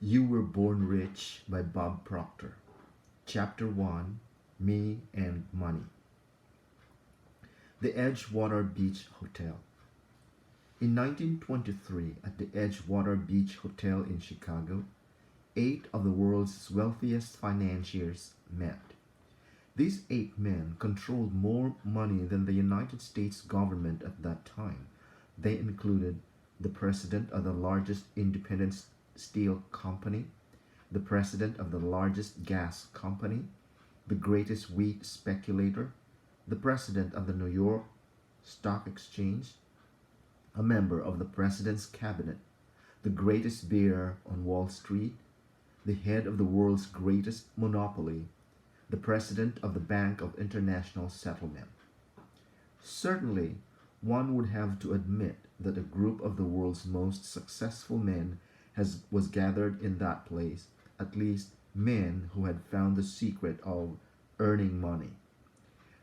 You Were Born Rich by Bob Proctor. Chapter 1, Me and Money. The Edgewater Beach Hotel. In 1923, at the Edgewater Beach Hotel in Chicago, 8 of the world's wealthiest financiers met. These 8 men controlled more money than the United States government at that time. They included the president of the largest independent steel company, the president of the largest gas company, the greatest wheat speculator, the president of the New York Stock Exchange, a member of the president's cabinet, the greatest bear on Wall Street, the head of the world's greatest monopoly, the president of the Bank of International Settlement. Certainly, one would have to admit that a group of the world's most successful men was gathered in that place, at least men who had found the secret of earning money.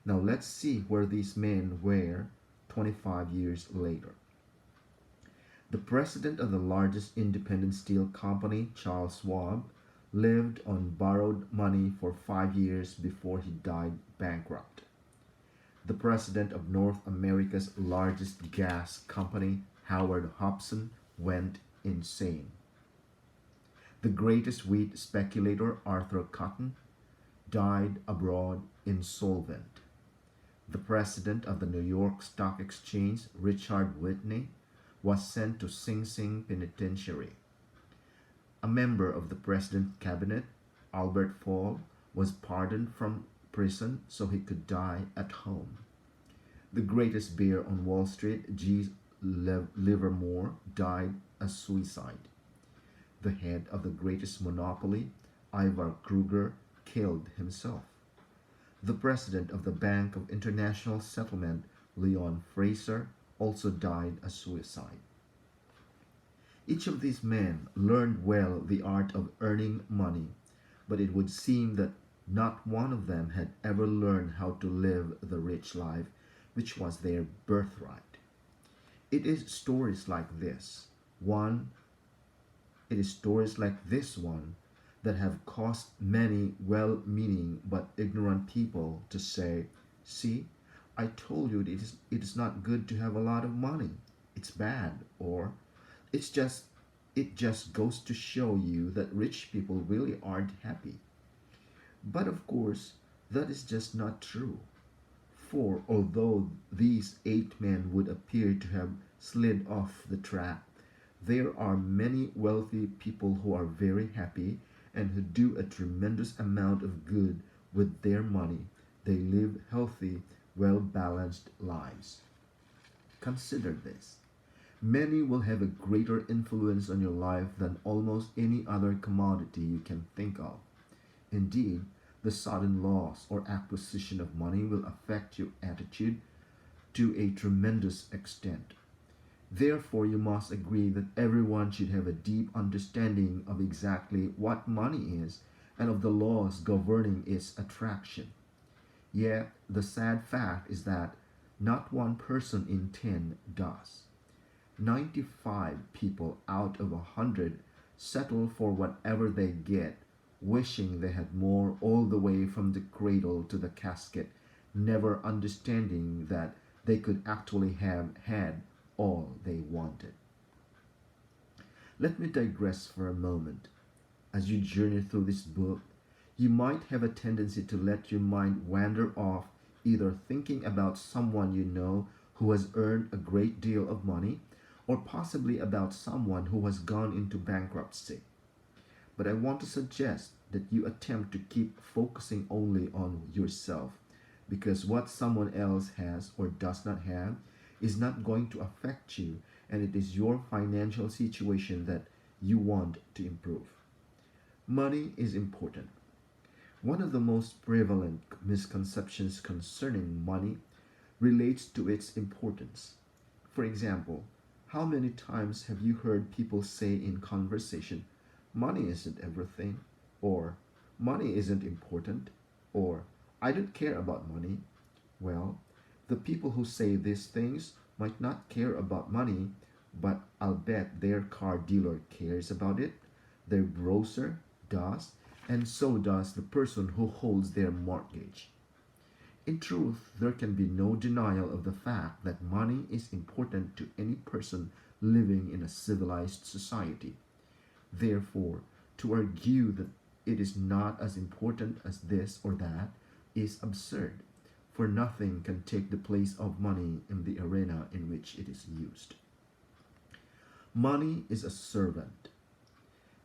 Now let's see where these men were 25 years later. The president of the largest independent steel company, Charles Schwab, lived on borrowed money for 5 years before he died bankrupt. The president of North America's largest gas company, Howard Hobson, went insane. The greatest wheat speculator, Arthur Cotton, died abroad insolvent. The president of the New York Stock Exchange, Richard Whitney, was sent to Sing Sing Penitentiary. A member of the president's cabinet, Albert Fall, was pardoned from prison so he could die at home. The greatest bear on Wall Street, G. Livermore, died a suicide. The head of the greatest monopoly, Ivar Kruger, killed himself. The president of the Bank of International Settlement, Leon Fraser, also died a suicide. Each of these men learned well the art of earning money, but it would seem that not one of them had ever learned how to live the rich life which was their birthright. It is stories like this one that have caused many well-meaning but ignorant people to say, "See, I told you it is not good to have a lot of money. It's bad," or it just goes to show you that rich people really aren't happy. But of course, that is just not true. For although these 8 men would appear to have slid off the track, there are many wealthy people who are very happy and who do a tremendous amount of good with their money. They live healthy, well-balanced lives. Consider this. Money will have a greater influence on your life than almost any other commodity you can think of. Indeed, the sudden loss or acquisition of money will affect your attitude to a tremendous extent. Therefore, you must agree that everyone should have a deep understanding of exactly what money is and of the laws governing its attraction. Yet, the sad fact is that not one person in 10 does. 95 people out of 100 settle for whatever they get, wishing they had more all the way from the cradle to the casket, never understanding that they could actually have had all they wanted. Let me digress for a moment. As you journey through this book, you might have a tendency to let your mind wander off, either thinking about someone you know who has earned a great deal of money, or possibly about someone who has gone into bankruptcy. But I want to suggest that you attempt to keep focusing only on yourself, because what someone else has or does not have is not going to affect you, and it is your financial situation that you want to improve. Money is important. One of the most prevalent misconceptions concerning money relates to its importance. For example, how many times have you heard people say in conversation, "Money isn't everything," or "Money isn't important," or "I don't care about money"? Well, the people who say these things might not care about money, but I'll bet their car dealer cares about it, their grocer does, and so does the person who holds their mortgage. In truth, there can be no denial of the fact that money is important to any person living in a civilized society. Therefore, to argue that it is not as important as this or that is absurd, for nothing can take the place of money in the arena in which it is used. Money is a servant.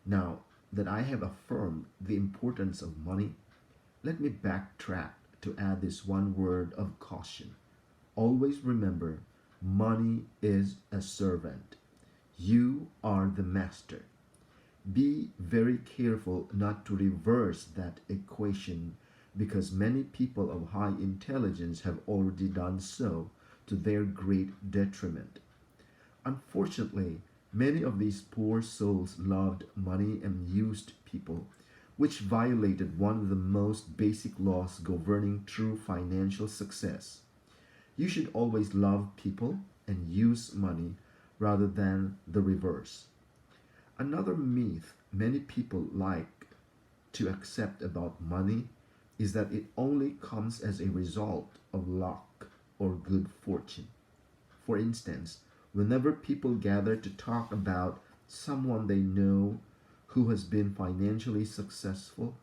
Now that I have affirmed the importance of money, let me backtrack to add this one word of caution. Always remember, money is a servant. You are the master. Be very careful not to reverse that equation because many people of high intelligence have already done so to their great detriment. Unfortunately, many of these poor souls loved money and used people, which violated one of the most basic laws governing true financial success. You should always love people and use money rather than the reverse. Another myth many people like to accept about money is that it only comes as a result of luck or good fortune. For instance, whenever people gather to talk about someone they know who has been financially successful,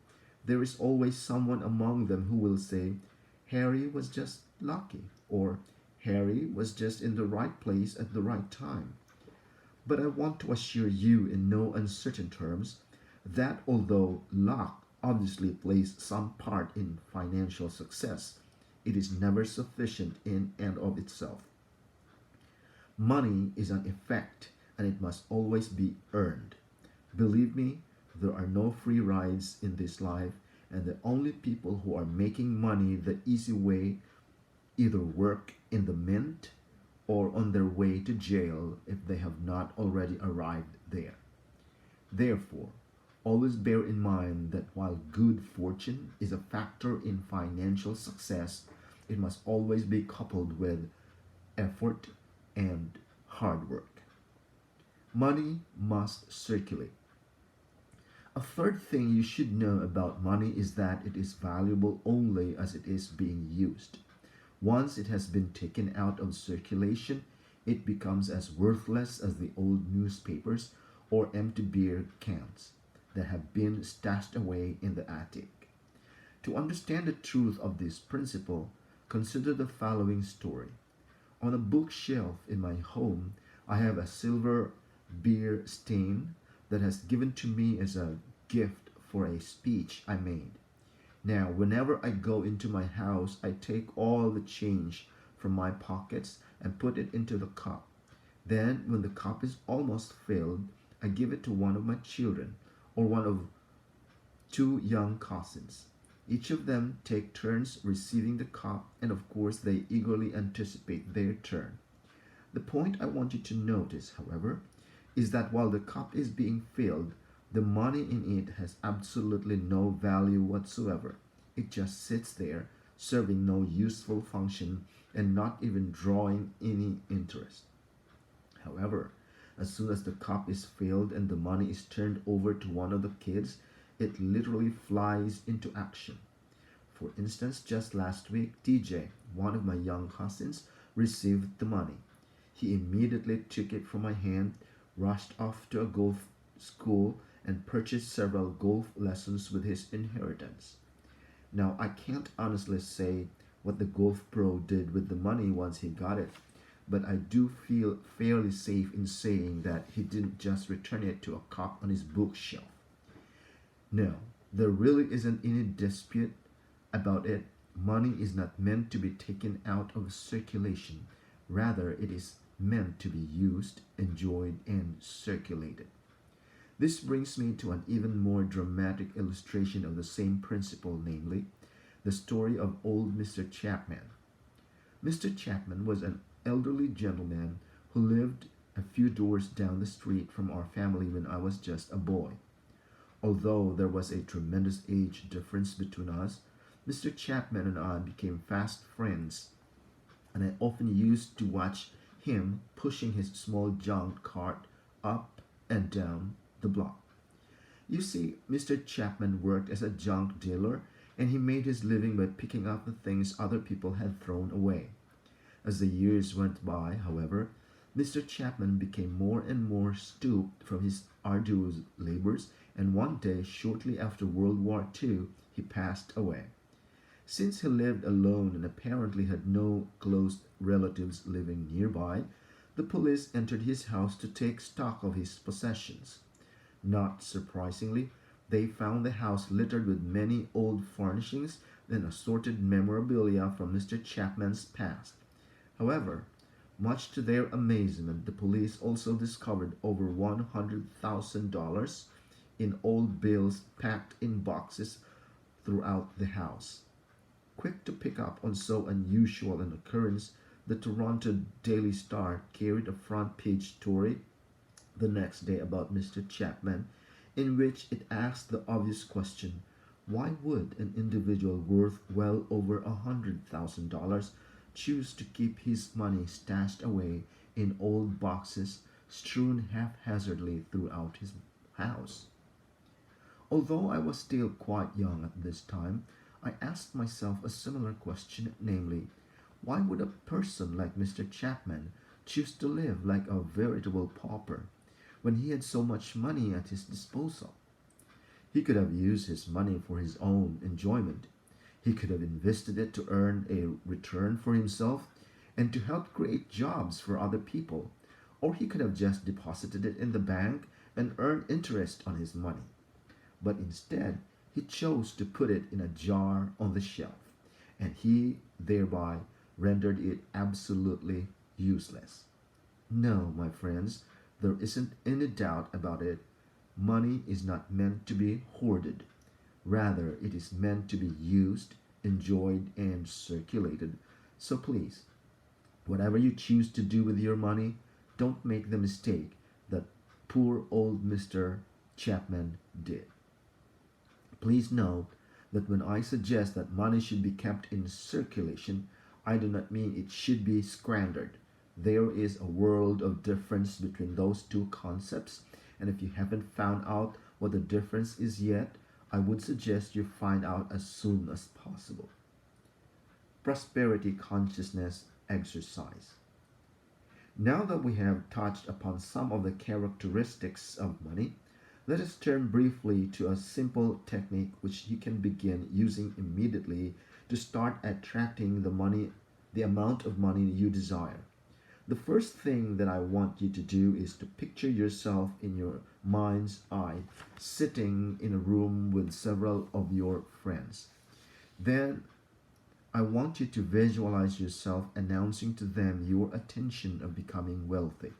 there is always someone among them who will say, Harry was just lucky, or Harry was just in the right place at the right time. But I want to assure you in no uncertain terms that although luck obviously plays some part in financial success, it is never sufficient in and of itself. Money is an effect and it must always be earned. Believe me, there are no free rides in this life, and the only people who are making money the easy way either work in the mint or on their way to jail if they have not already arrived there. Therefore, always bear in mind that while good fortune is a factor in financial success, it must always be coupled with effort and hard work. Money must circulate. A third thing you should know about money is that it is valuable only as it is being used. Once it has been taken out of circulation, it becomes as worthless as the old newspapers or empty beer cans that have been stashed away in the attic. To understand the truth of this principle, consider the following story. On a bookshelf in my home, I have a silver beer stain that has given to me as a gift for a speech I made. Now, whenever I go into my house, I take all the change from my pockets and put it into the cup. Then, when the cup is almost filled, I give it to one of my children or one of two young cousins. Each of them take turns receiving the cup, and of course, they eagerly anticipate their turn. The point I want you to notice, however, is that while the cup is being filled, the money in it has absolutely no value whatsoever. It just sits there, serving no useful function and not even drawing any interest. However, as soon as the cup is filled and the money is turned over to one of the kids, it literally flies into action. For instance, just last week, TJ, one of my young cousins, received the money. He immediately took it from my hand, rushed off to a golf school, and purchased several golf lessons with his inheritance. Now, I can't honestly say what the golf pro did with the money once he got it, but I do feel fairly safe in saying that he didn't just return it to a cup on his bookshelf. No, there really isn't any dispute about it. Money is not meant to be taken out of circulation. Rather, it is meant to be used, enjoyed, and circulated. This brings me to an even more dramatic illustration of the same principle, namely, the story of old Mr. Chapman. Mr. Chapman was an elderly gentleman who lived a few doors down the street from our family when I was just a boy. Although there was a tremendous age difference between us, Mr. Chapman and I became fast friends, and I often used to watch him pushing his small junk cart up and down the block. You see, Mr. Chapman worked as a junk dealer and he made his living by picking up the things other people had thrown away. As the years went by, however, Mr. Chapman became more and more stooped from his arduous labors, and one day, shortly after World War II, he passed away. Since he lived alone and apparently had no close relatives living nearby, the police entered his house to take stock of his possessions. Not surprisingly, they found the house littered with many old furnishings and assorted memorabilia from Mr. Chapman's past. However, much to their amazement, the police also discovered over $100,000 in old bills packed in boxes throughout the house. Quick to pick up on so unusual an occurrence, the Toronto Daily Star carried a front page story the next day about Mr. Chapman, in which it asked the obvious question: why would an individual worth well over $100,000 choose to keep his money stashed away in old boxes strewn haphazardly throughout his house? Although I was still quite young at this time, I asked myself a similar question, namely, why would a person like Mr. Chapman choose to live like a veritable pauper when he had so much money at his disposal? He could have used his money for his own enjoyment. He could have invested it to earn a return for himself and to help create jobs for other people, or he could have just deposited it in the bank and earned interest on his money. But instead, he chose to put it in a jar on the shelf, and he thereby rendered it absolutely useless. No, my friends, there isn't any doubt about it. Money is not meant to be hoarded. Rather, it is meant to be used, enjoyed, and circulated. So please, whatever you choose to do with your money, don't make the mistake that poor old Mr. Chapman did. Please note that when I suggest that money should be kept in circulation, I do not mean it should be squandered. There is a world of difference between those two concepts, and if you haven't found out what the difference is yet, I would suggest you find out as soon as possible. Prosperity consciousness exercise. Now that we have touched upon some of the characteristics of money, let us turn briefly to a simple technique which you can begin using immediately to start attracting the amount of money you desire. The first thing that I want you to do is to picture yourself in your mind's eye sitting in a room with several of your friends. Then I want you to visualize yourself announcing to them your intention of becoming wealthy,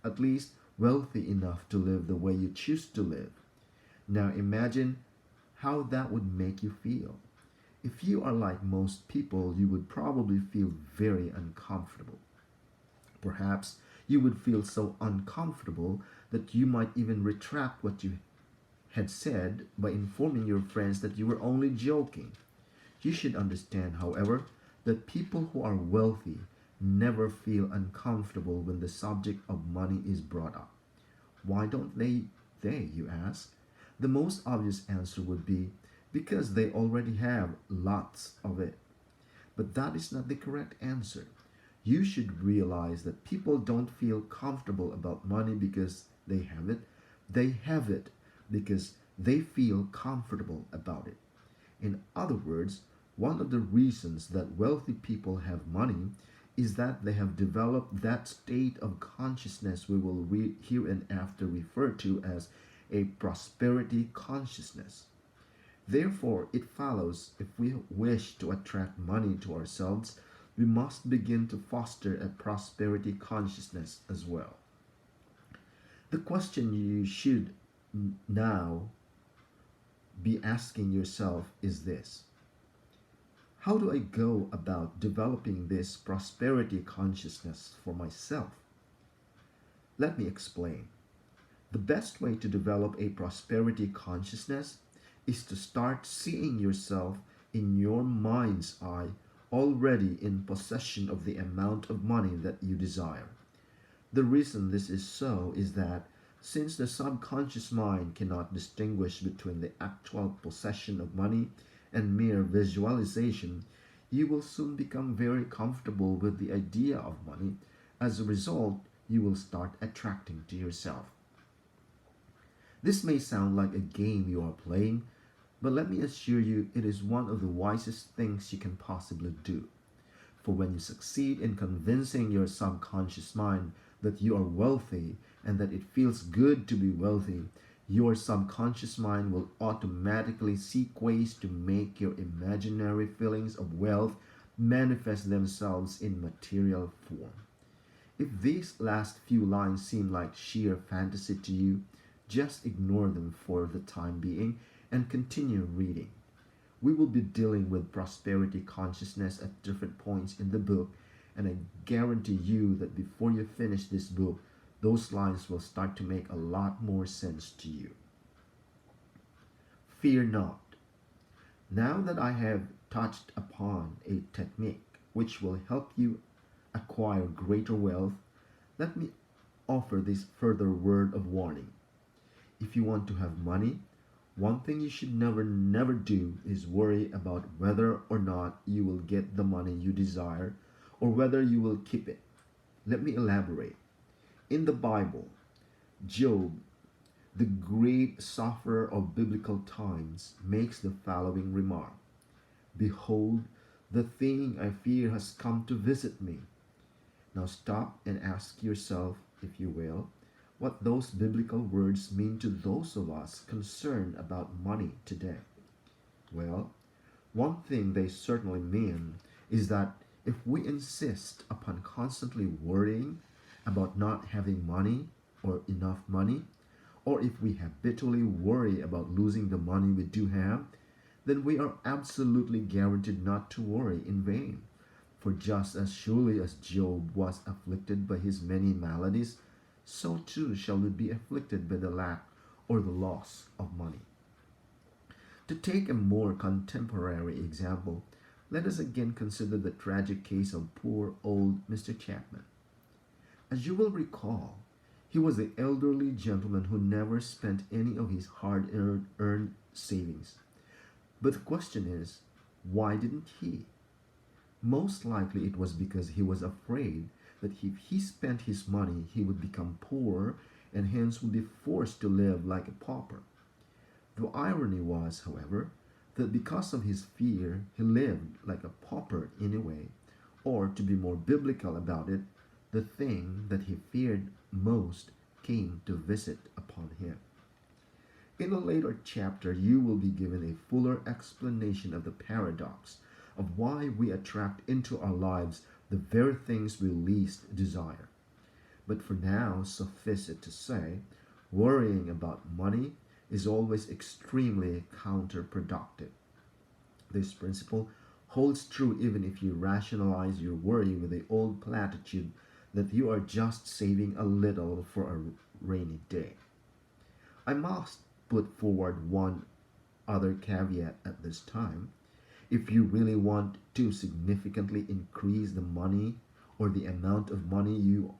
at least wealthy enough to live the way you choose to live. Now imagine how that would make you feel. If you are like most people, you would probably feel very uncomfortable. Perhaps you would feel so uncomfortable that you might even retract what you had said by informing your friends that you were only joking. You should understand, however, that people who are wealthy never feel uncomfortable when the subject of money is brought up. Why don't they, you ask? The most obvious answer would be because they already have lots of it. But that is not the correct answer. You should realize that people don't feel comfortable about money because they have it. They have it because they feel comfortable about it. In other words, one of the reasons that wealthy people have money is that they have developed that state of consciousness we will hereinafter refer to as a prosperity consciousness. Therefore, it follows if we wish to attract money to ourselves, we must begin to foster a prosperity consciousness as well. The question you should now be asking yourself is this: how do I go about developing this prosperity consciousness for myself? Let me explain. The best way to develop a prosperity consciousness is to start seeing yourself in your mind's eye already in possession of the amount of money that you desire. The reason this is so is that Since the subconscious mind cannot distinguish between the actual possession of money and mere visualization, you will soon become very comfortable with the idea of money. As a result, you will start attracting to yourself. This may sound like a game you are playing, but let me assure you it is one of the wisest things you can possibly do. For when you succeed in convincing your subconscious mind that you are wealthy and that it feels good to be wealthy, your subconscious mind will automatically seek ways to make your imaginary feelings of wealth manifest themselves in material form. If these last few lines seem like sheer fantasy to you, just ignore them for the time being and continue reading. We will be dealing with prosperity consciousness at different points in the book, and I guarantee you that before you finish this book, those lines will start to make a lot more sense to you. Fear not. Now that I have touched upon a technique which will help you acquire greater wealth, let me offer this further word of warning. If you want to have money, one thing you should never do is worry about whether or not you will get the money you desire or whether you will keep it. Let me elaborate. In the Bible, Job, the great sufferer of biblical times, makes the following remark: Behold, the thing I fear has come to visit me. Now stop and ask yourself, if you will, what those biblical words mean to those of us concerned about money today. Well, one thing they certainly mean is that if we insist upon constantly worrying about not having money or enough money, or if we habitually worry about losing the money we do have, then we are absolutely guaranteed not to worry in vain. For just as surely as Job was afflicted by his many maladies, so too shall we be afflicted by the lack or the loss of money. To take a more contemporary example, let us again consider the tragic case of poor old Mr. Chapman. As you will recall, he was the elderly gentleman who never spent any of his hard-earned savings. But the question is, why didn't he? Most likely it was because he was afraid that if he spent his money, he would become poor and hence would be forced to live like a pauper. The irony was, however, that because of his fear, he lived like a pauper anyway, or to be more biblical about it, the thing that he feared most came to visit upon him. In a later chapter, you will be given a fuller explanation of the paradox of why we attract into our lives the very things we least desire. But for now, suffice it to say, worrying about money is always extremely counterproductive. This principle holds true even if you rationalize your worry with the old platitude that you are just saving a little for a rainy day. I must put forward one other caveat at this time. If you really want to significantly increase the money or the amount of money you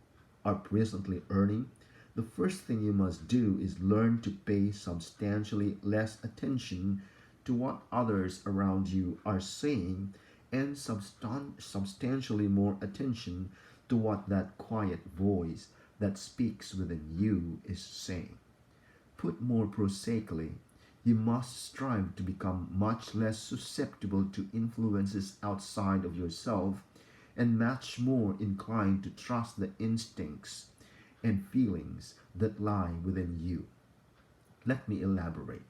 are presently earning, the first thing you must do is learn to pay substantially less attention to what others around you are saying and substantially more attention to what that quiet voice that speaks within you is saying. Put more prosaically, you must strive to become much less susceptible to influences outside of yourself and much more inclined to trust the instincts and feelings that lie within you. Let me elaborate.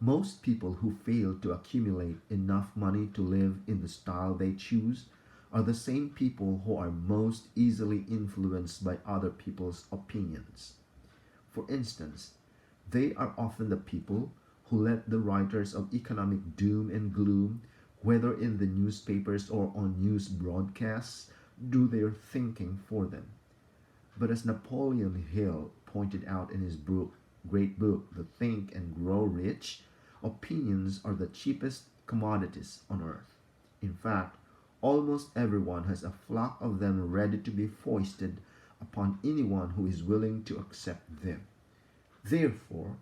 Most people who fail to accumulate enough money to live in the style they choose are the same people who are most easily influenced by other people's opinions. For instance, they are often the people who let the writers of economic doom and gloom, whether in the newspapers or on news broadcasts, do their thinking for them. But as Napoleon Hill pointed out in his great book, The Think and Grow Rich, opinions are the cheapest commodities on earth. In fact, almost everyone has a flock of them ready to be foisted upon anyone who is willing to accept them. Therefore,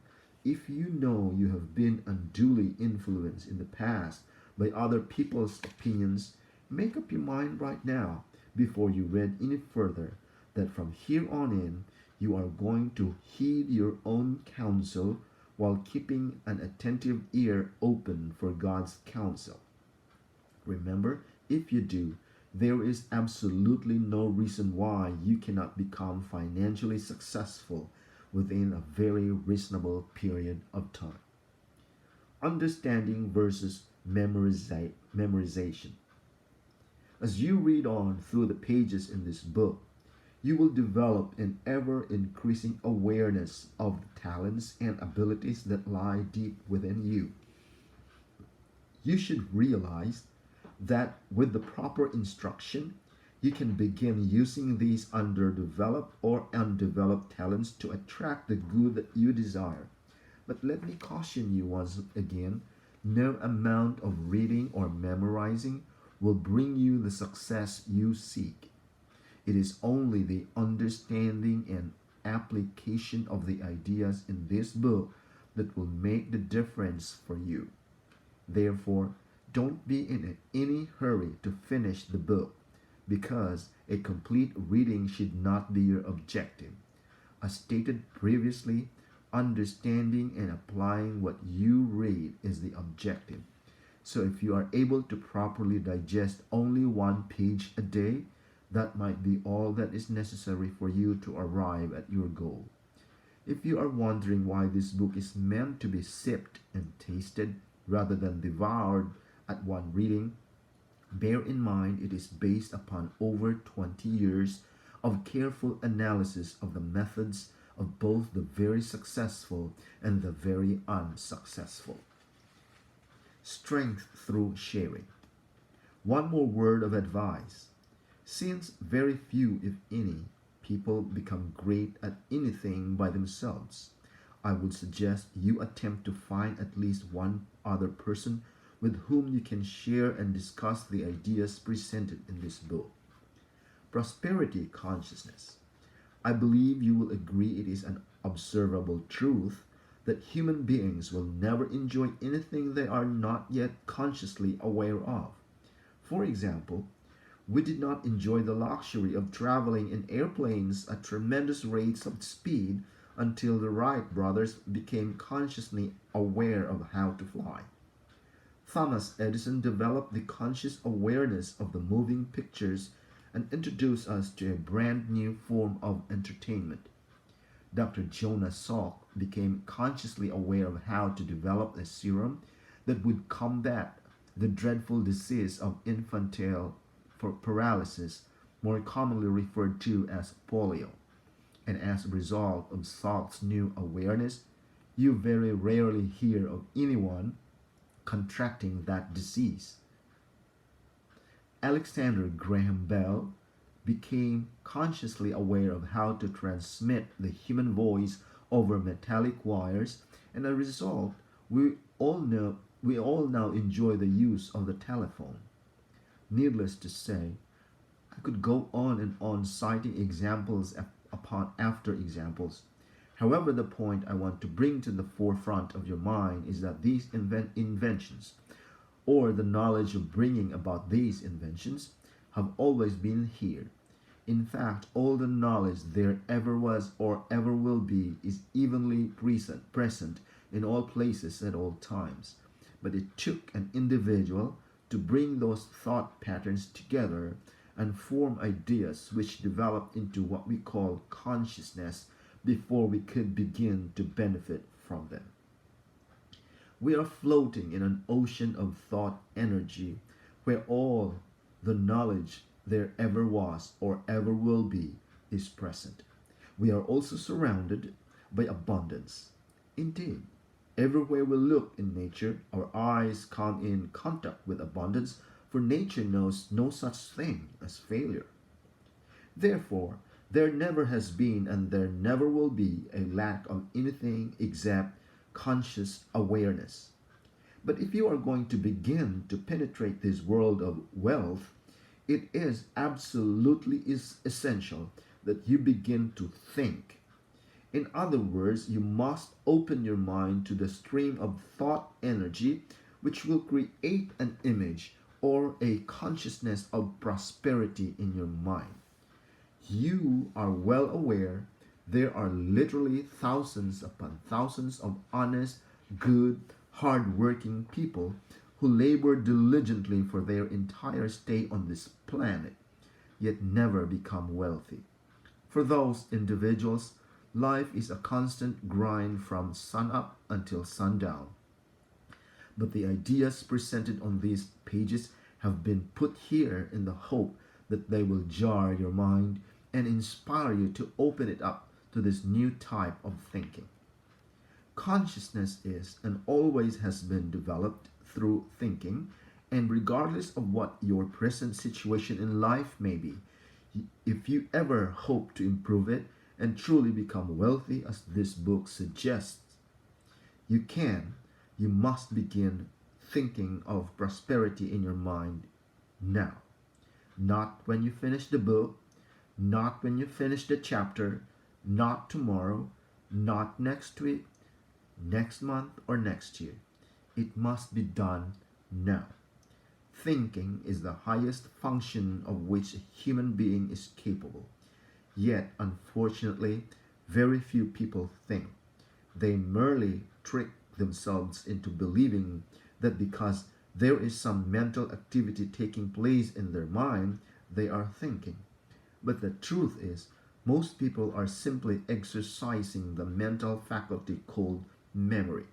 if you know you have been unduly influenced in the past by other people's opinions, make up your mind right now, before you read any further, that from here on in you are going to heed your own counsel while keeping an attentive ear open for God's counsel. Remember, if you do, there is absolutely no reason why you cannot become financially successful within a very reasonable period of time. Understanding versus memorization. As you read on through the pages in this book, you will develop an ever increasing awareness of the talents and abilities that lie deep within you. You should realize that with the proper instruction, you can begin using these underdeveloped or undeveloped talents to attract the good that you desire. But let me caution you once again, no amount of reading or memorizing will bring you the success you seek. It is only the understanding and application of the ideas in this book that will make the difference for you. Therefore, don't be in any hurry to finish the book, because a complete reading should not be your objective. As stated previously, understanding and applying what you read is the objective. So if you are able to properly digest only one page a day, that might be all that is necessary for you to arrive at your goal. If you are wondering why this book is meant to be sipped and tasted rather than devoured at one reading, bear in mind it is based upon over 20 years of careful analysis of the methods of both the very successful and the very unsuccessful. Strength through sharing. One more word of advice. Since very few, if any, people become great at anything by themselves, I would suggest you attempt to find at least one other person with whom you can share and discuss the ideas presented in this book. Prosperity consciousness. I believe you will agree it is an observable truth that human beings will never enjoy anything they are not yet consciously aware of. For example, we did not enjoy the luxury of traveling in airplanes at tremendous rates of speed until the Wright brothers became consciously aware of how to fly. Thomas Edison developed the conscious awareness of the moving pictures and introduced us to a brand new form of entertainment. Dr. Jonas Salk became consciously aware of how to develop a serum that would combat the dreadful disease of infantile paralysis, more commonly referred to as polio. And as a result of Salk's new awareness, you very rarely hear of anyone contracting that disease. Alexander Graham Bell became consciously aware of how to transmit the human voice over metallic wires, and as a result, we all now enjoy the use of the telephone. Needless to say, I could go on and on citing examples upon after examples. However, the point I want to bring to the forefront of your mind is that these inventions, or the knowledge of bringing about these inventions, have always been here. In fact, all the knowledge there ever was or ever will be is evenly present in all places at all times. But it took an individual to bring those thought patterns together and form ideas which developed into what we call consciousness before we could begin to benefit from them. We are floating in an ocean of thought energy where all the knowledge there ever was or ever will be is present. We are also surrounded by abundance. Indeed, everywhere we look in nature, our eyes come in contact with abundance, for nature knows no such thing as failure. Therefore, there never has been and there never will be a lack of anything except conscious awareness. But if you are going to begin to penetrate this world of wealth, it is absolutely essential that you begin to think. In other words, you must open your mind to the stream of thought energy which will create an image or a consciousness of prosperity in your mind. You are well aware there are literally thousands upon thousands of honest, good, hard-working people who labor diligently for their entire stay on this planet, yet never become wealthy. For those individuals, life is a constant grind from sunup until sundown. But the ideas presented on these pages have been put here in the hope that they will jar your mind and inspire you to open it up to this new type of thinking. Consciousness is and always has been developed through thinking, and regardless of what your present situation in life may be, if you ever hope to improve it and truly become wealthy as this book suggests, you can, you must begin thinking of prosperity in your mind now. Not when you finish the book, not when you finish the chapter, not tomorrow, not next week, next month, or next year. It must be done now. Thinking is the highest function of which a human being is capable. Yet, unfortunately, very few people think. They merely trick themselves into believing that because there is some mental activity taking place in their mind, they are thinking. But the truth is, most people are simply exercising the mental faculty called memory.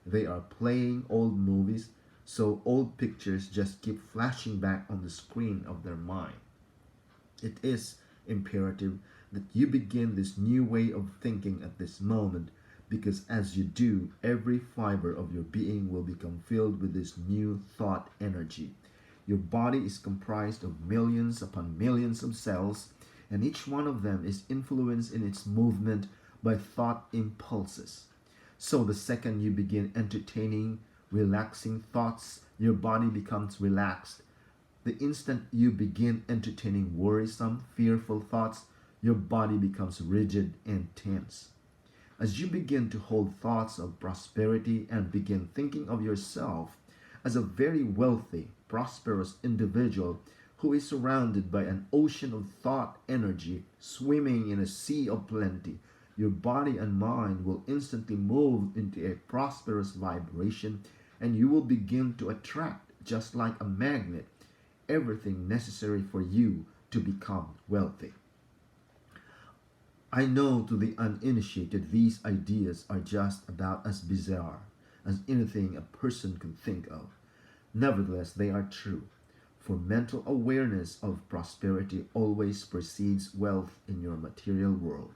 They are playing old movies, so old pictures just keep flashing back on the screen of their mind. It is imperative that you begin this new way of thinking at this moment, because as you do, every fiber of your being will become filled with this new thought energy. Your body is comprised of millions upon millions of cells, and each one of them is influenced in its movement by thought impulses. So the second you begin entertaining, relaxing thoughts, your body becomes relaxed. The instant you begin entertaining worrisome, fearful thoughts, your body becomes rigid and tense. As you begin to hold thoughts of prosperity and begin thinking of yourself as a very wealthy, prosperous individual who is surrounded by an ocean of thought energy swimming in a sea of plenty, your body and mind will instantly move into a prosperous vibration, and you will begin to attract, just like a magnet, everything necessary for you to become wealthy. I know to the uninitiated these ideas are just about as bizarre as anything a person can think of. Nevertheless, they are true, for mental awareness of prosperity always precedes wealth in your material world.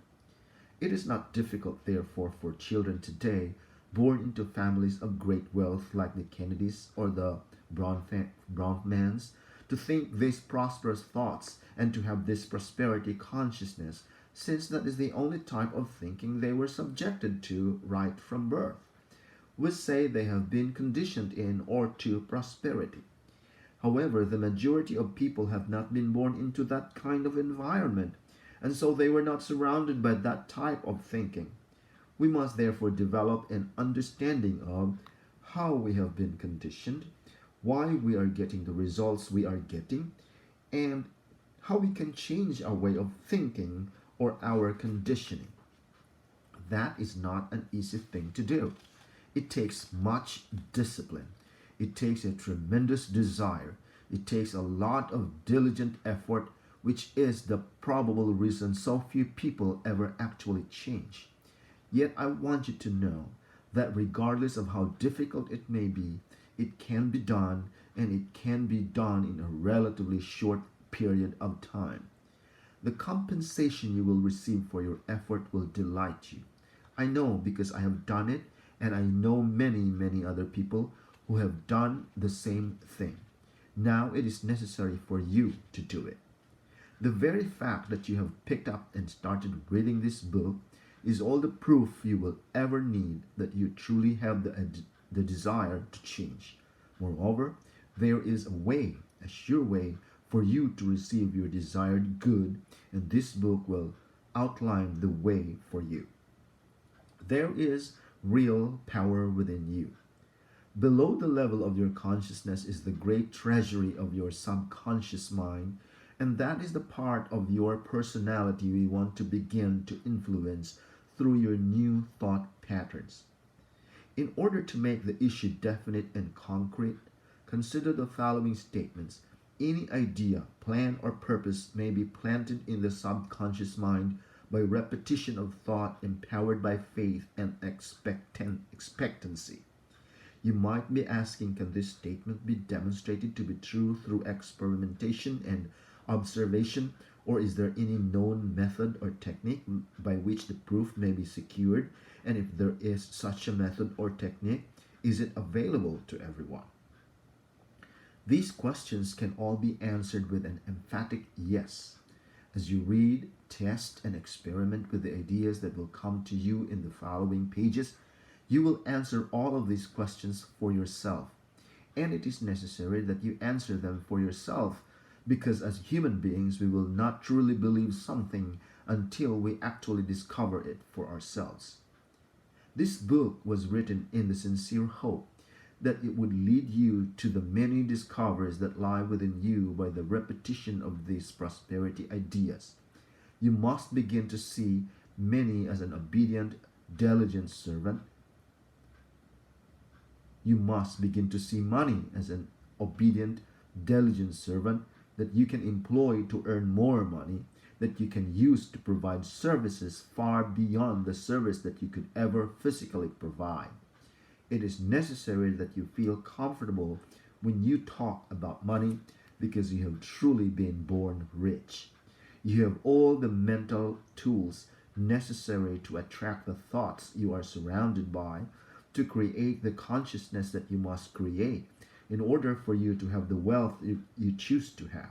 It is not difficult, therefore, for children today born into families of great wealth like the Kennedys or the Bronfmans to think these prosperous thoughts and to have this prosperity consciousness, since that is the only type of thinking they were subjected to right from birth. We say they have been conditioned in or to prosperity. However, the majority of people have not been born into that kind of environment, and so they were not surrounded by that type of thinking. We must therefore develop an understanding of how we have been conditioned, why we are getting the results we are getting, and how we can change our way of thinking or our conditioning. That is not an easy thing to do. It takes much discipline. It takes a tremendous desire. It takes a lot of diligent effort, which is the probable reason so few people ever actually change. Yet I want you to know that regardless of how difficult it may be, it can be done, and it can be done in a relatively short period of time. The compensation you will receive for your effort will delight you. I know because I have done it, and I know many, many other people who have done the same thing. Now it is necessary for you to do it. The very fact that you have picked up and started reading this book is all the proof you will ever need that you truly have the desire to change. Moreover, there is a way, a sure way, for you to receive your desired good, and this book will outline the way for you. There is real power within you. Below the level of your consciousness is the great treasury of your subconscious mind, and that is the part of your personality we want to begin to influence through your new thought patterns. In order to make the issue definite and concrete, consider the following statements. Any idea, plan, or purpose may be planted in the subconscious mind by repetition of thought empowered by faith and expectancy. You might be asking, can this statement be demonstrated to be true through experimentation and observation, or is there any known method or technique by which the proof may be secured? And if there is such a method or technique, is it available to everyone? These questions can all be answered with an emphatic yes. As you read, test, and experiment with the ideas that will come to you in the following pages, you will answer all of these questions for yourself. And it is necessary that you answer them for yourself because as human beings, we will not truly believe something until we actually discover it for ourselves. This book was written in the sincere hope that it would lead you to the many discoveries that lie within you by the repetition of these prosperity ideas. You must begin to see many as an obedient, diligent servant. You must begin to see money as an obedient, diligent servant that you can employ to earn more money, that you can use to provide services far beyond the service that you could ever physically provide. It is necessary that you feel comfortable when you talk about money because you have truly been born rich. You have all the mental tools necessary to attract the thoughts you are surrounded by, to create the consciousness that you must create in order for you to have the wealth you choose to have.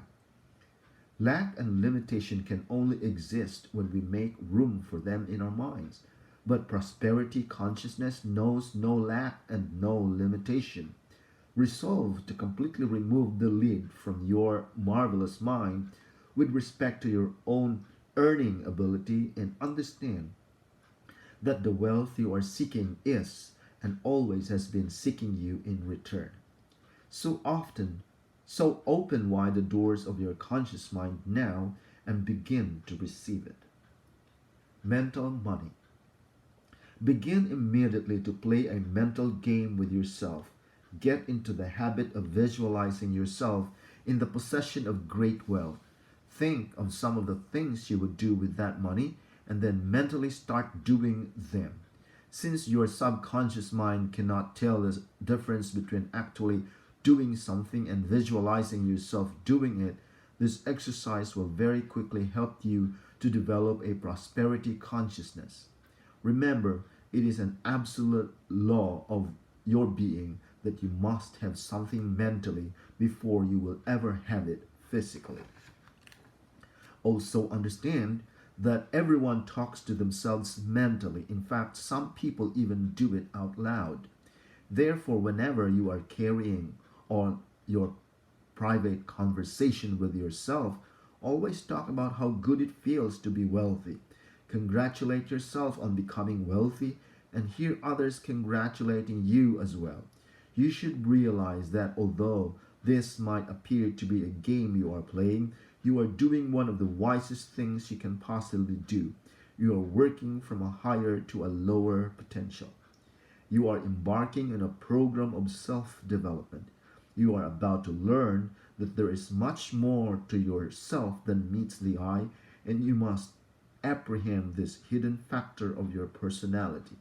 Lack and limitation can only exist when we make room for them in our minds. But prosperity consciousness knows no lack and no limitation. Resolve to completely remove the lid from your marvelous mind with respect to your own earning ability and understand that the wealth you are seeking is and always has been seeking you in return. So often, so open wide the doors of your conscious mind now and begin to receive it. Mental money. Begin immediately to play a mental game with yourself. Get into the habit of visualizing yourself in the possession of great wealth. Think of some of the things you would do with that money and then mentally start doing them. Since your subconscious mind cannot tell the difference between actually doing something and visualizing yourself doing it, this exercise will very quickly help you to develop a prosperity consciousness. Remember, it is an absolute law of your being that you must have something mentally before you will ever have it physically. Also understand that everyone talks to themselves mentally. In fact, some people even do it out loud. Therefore, whenever you are carrying on your private conversation with yourself, always talk about how good it feels to be wealthy. Congratulate yourself on becoming wealthy and hear others congratulating you as well. You should realize that although this might appear to be a game you are playing, you are doing one of the wisest things you can possibly do. You are working from a higher to a lower potential. You are embarking on a program of self-development. You are about to learn that there is much more to yourself than meets the eye, and you must apprehend this hidden factor of your personality.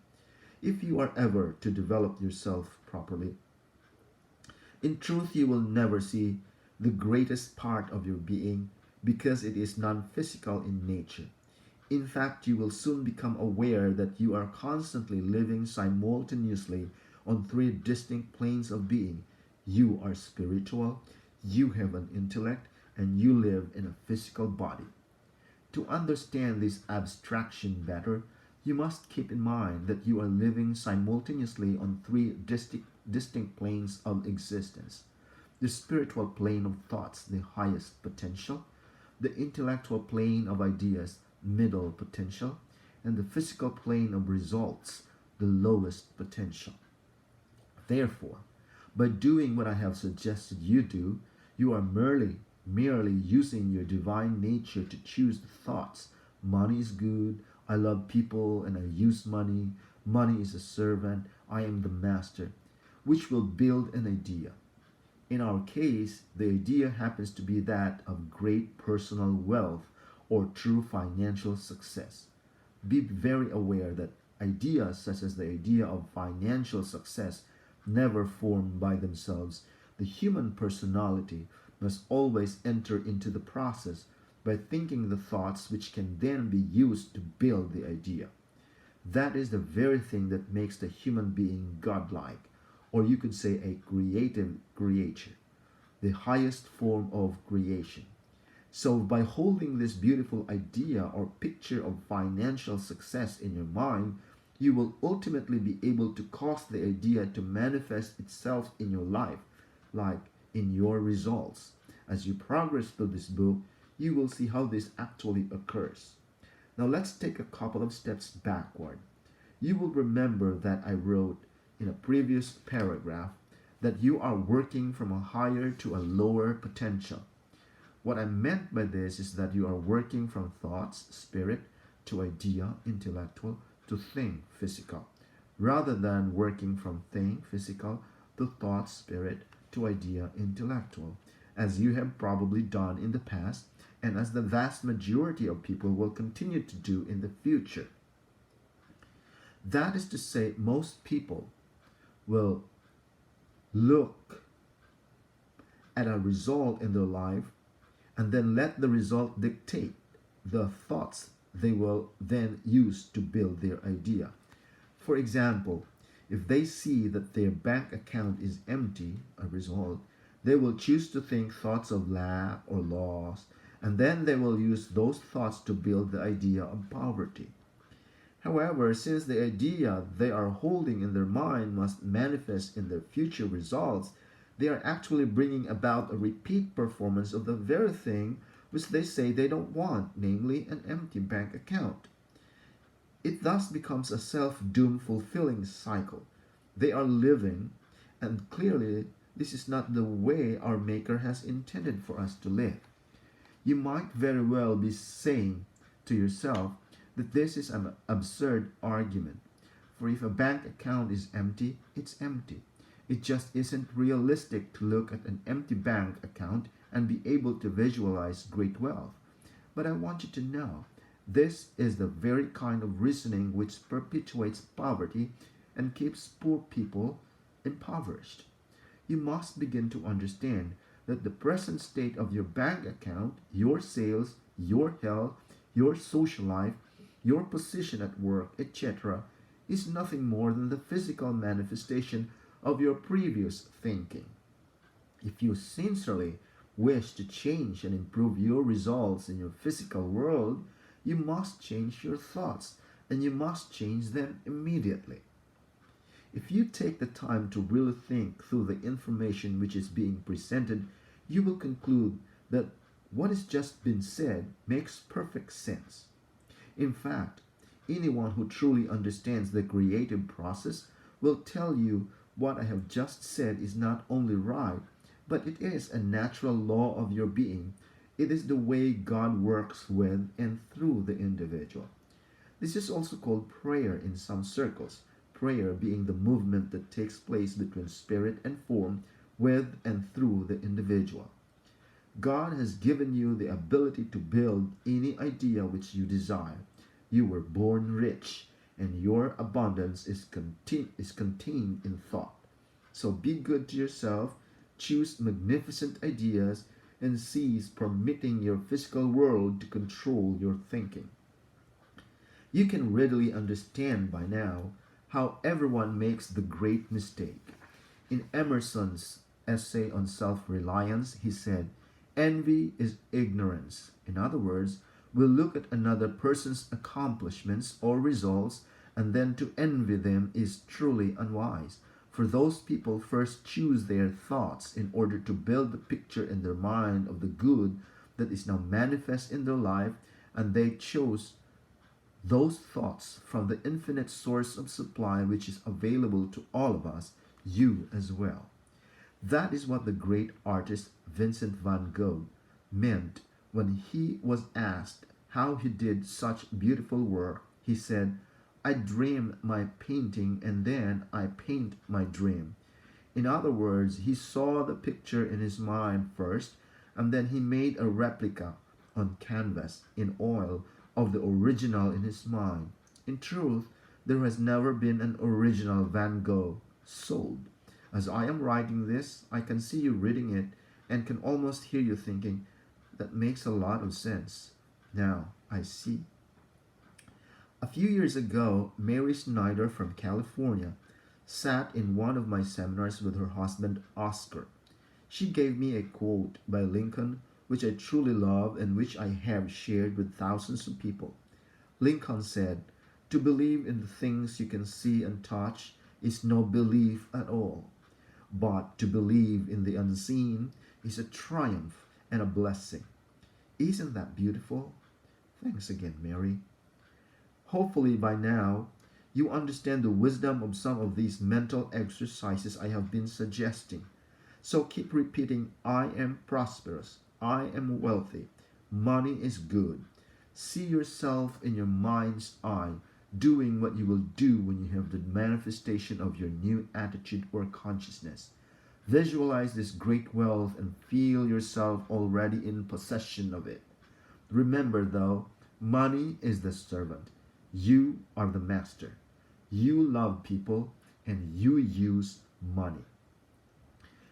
If you are ever to develop yourself properly, in truth you will never see the greatest part of your being because it is non-physical in nature. In fact, you will soon become aware that you are constantly living simultaneously on three distinct planes of being. You are spiritual, you have an intellect, and you live in a physical body. To understand this abstraction better, you must keep in mind that you are living simultaneously on three distinct planes of existence. The spiritual plane of thoughts, the highest potential, the intellectual plane of ideas, middle potential, and the physical plane of results, the lowest potential. Therefore, by doing what I have suggested you do, you are merely using your divine nature to choose the thoughts. Money is good, I love people and I use money, money is a servant, I am the master, which will build an idea. In our case, the idea happens to be that of great personal wealth or true financial success. Be very aware that ideas such as the idea of financial success never form by themselves. The human personality must always enter into the process by thinking the thoughts which can then be used to build the idea. That is the very thing that makes the human being godlike, or you could say a creative creature, the highest form of creation. So, by holding this beautiful idea or picture of financial success in your mind, you will ultimately be able to cause the idea to manifest itself in your life, like in your results. As you progress through this book, you will see how this actually occurs. Now, let's take a couple of steps backward. You will remember that I wrote in a previous paragraph that you are working from a higher to a lower potential. What I meant by this is that you are working from thoughts, spirit, to idea, intellectual, to thing, physical, rather than working from thing, physical, to thought, spirit, to idea, intellectual, as you have probably done in the past and as the vast majority of people will continue to do in the future. That is to say, most people will look at a result in their life and then let the result dictate the thoughts they will then use to build their idea. For example, if they see that their bank account is empty, a result, they will choose to think thoughts of lack or loss, and then they will use those thoughts to build the idea of poverty. However, since the idea they are holding in their mind must manifest in their future results, they are actually bringing about a repeat performance of the very thing which they say they don't want, namely an empty bank account. It thus becomes a self-doom fulfilling cycle. They are living, and clearly this is not the way our Maker has intended for us to live. You might very well be saying to yourself that this is an absurd argument. For if a bank account is empty, it's empty. It just isn't realistic to look at an empty bank account and be able to visualize great wealth. But I want you to know, this is the very kind of reasoning which perpetuates poverty and keeps poor people impoverished. You must begin to understand that the present state of your bank account, your sales, your health, your social life, your position at work, etc., is nothing more than the physical manifestation of your previous thinking. If you sincerely wish to change and improve your results in your physical world, you must change your thoughts, and you must change them immediately. If you take the time to really think through the information which is being presented, you will conclude that what has just been said makes perfect sense. In fact, anyone who truly understands the creative process will tell you what I have just said is not only right, but it is a natural law of your being. It is the way God works with and through the individual. This is also called prayer in some circles, prayer being the movement that takes place between spirit and form with and through the individual. God has given you the ability to build any idea which you desire. You were born rich, and your abundance is contained in thought. So be good to yourself, choose magnificent ideas, and cease permitting your physical world to control your thinking. You can readily understand by now how everyone makes the great mistake. In Emerson's essay on self-reliance, he said, envy is ignorance. In other words, we'll look at another person's accomplishments or results, and then to envy them is truly unwise. For those people first choose their thoughts in order to build the picture in their mind of the good that is now manifest in their life, and they chose those thoughts from the infinite source of supply which is available to all of us, you as well. That is what the great artist Vincent van Gogh meant when he was asked how he did such beautiful work. He said, I dream my painting and then I paint my dream. In other words, he saw the picture in his mind first, and then he made a replica on canvas in oil of the original in his mind. In truth, there has never been an original Van Gogh sold. As I am writing this, I can see you reading it and can almost hear you thinking, that makes a lot of sense. Now, I see. A few years ago, Mary Snyder from California sat in one of my seminars with her husband Oscar. She gave me a quote by Lincoln which I truly love and which I have shared with thousands of people. Lincoln said, to believe in the things you can see and touch is no belief at all, but to believe in the unseen is a triumph and a blessing. Isn't that beautiful? Thanks again, Mary. Hopefully by now, you understand the wisdom of some of these mental exercises I have been suggesting. So keep repeating, I am prosperous, I am wealthy, money is good. See yourself in your mind's eye doing what you will do when you have the manifestation of your new attitude or consciousness. Visualize this great wealth and feel yourself already in possession of it. Remember though, money is the servant. You are the master. You love people and you use money.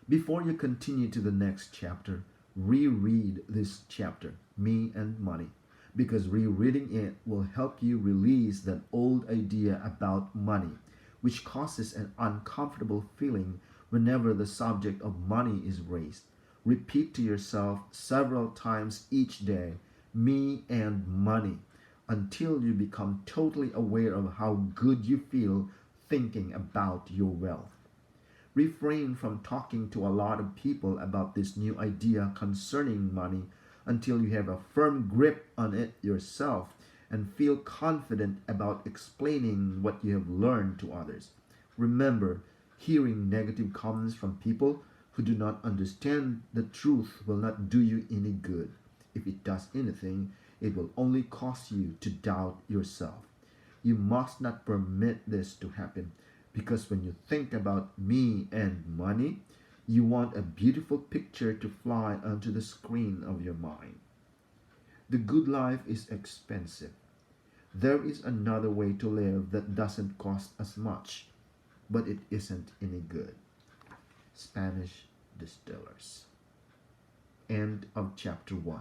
Before you continue to the next chapter, reread this chapter, Me and Money, because rereading it will help you release that old idea about money, which causes an uncomfortable feeling whenever the subject of money is raised. Repeat to yourself several times each day, me and money, until you become totally aware of how good you feel thinking about your wealth. Refrain from talking to a lot of people about this new idea concerning money until you have a firm grip on it yourself and feel confident about explaining what you have learned to others. Remember, hearing negative comments from people who do not understand the truth will not do you any good. If it does anything, it will only cause you to doubt yourself. You must not permit this to happen, because when you think about me and money, you want a beautiful picture to fly onto the screen of your mind. The good life is expensive. There is another way to live that doesn't cost as much, but it isn't any good. Spanish Distillers. End of chapter 1.